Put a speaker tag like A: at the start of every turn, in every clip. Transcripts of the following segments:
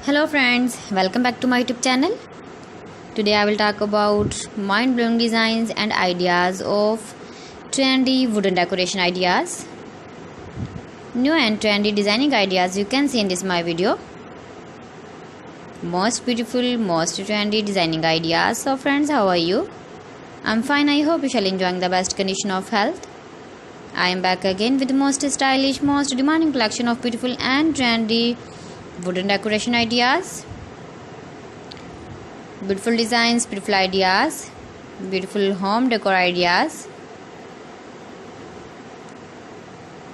A: Hello friends, welcome back to my YouTube channel. Today I will talk about mind-blowing designs and ideas of trendy wooden decoration ideas. New and trendy designing ideas you can see in this my video. Most beautiful, most trendy designing ideas. So friends, how are you? I'm fine. I hope you shall enjoying the best condition of health. I am back again with the most stylish, most demanding collection of beautiful and trendy wooden decoration ideas. Beautiful designs, beautiful ideas, beautiful home decor ideas.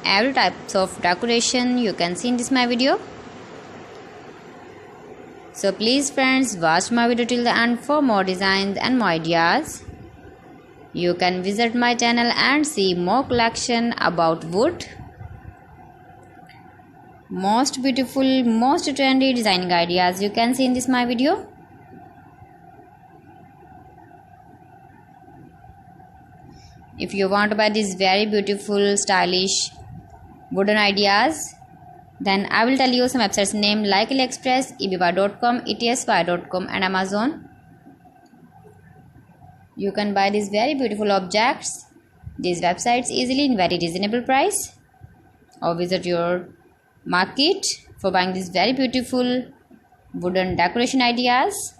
A: Every types of decoration you can see in this my video. So please friends, watch my video till the end for more designs and more ideas. You can visit my channel and see more collection about wood. Most beautiful, most trendy designing ideas you can see in this my video. If you want to buy these very beautiful, stylish wooden ideas, then I will tell you some websites name like AliExpress, eBay.com, ETSY.com and Amazon. You can buy these very beautiful objects, these websites easily in very reasonable price, or visit your market for buying these very beautiful wooden decoration ideas.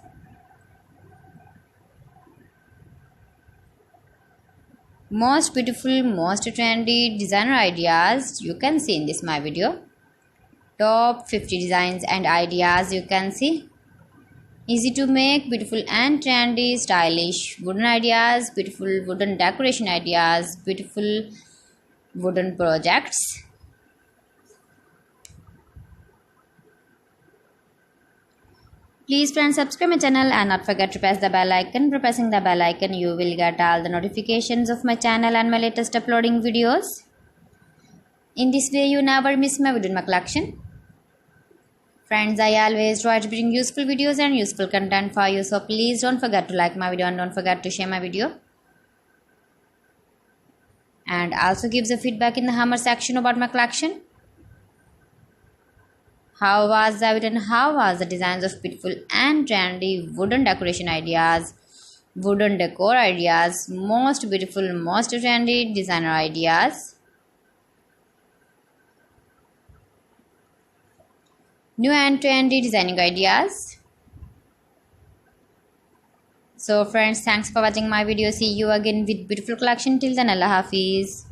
A: Most beautiful, most trendy designer ideas you can see in this my video. Top 50 designs and ideas you can see. Easy to make, beautiful and trendy, stylish wooden ideas, beautiful wooden decoration ideas, beautiful wooden projects. Please friends, subscribe my channel and not forget to press the bell icon. By pressing the bell icon, you will get all the notifications of my channel and my latest uploading videos. In this way, you never miss my video in my collection. Friends, I always try to bring useful videos and useful content for you. So please don't forget to like my video and don't forget to share my video. And also give the feedback in the hammer section about my collection. How was the video and how was the designs of beautiful and trendy wooden decoration ideas, wooden decor ideas, most beautiful, most trendy designer ideas. New and trendy designing ideas. So friends, thanks for watching my video. See you again with beautiful collection. Till then, Allah Hafiz.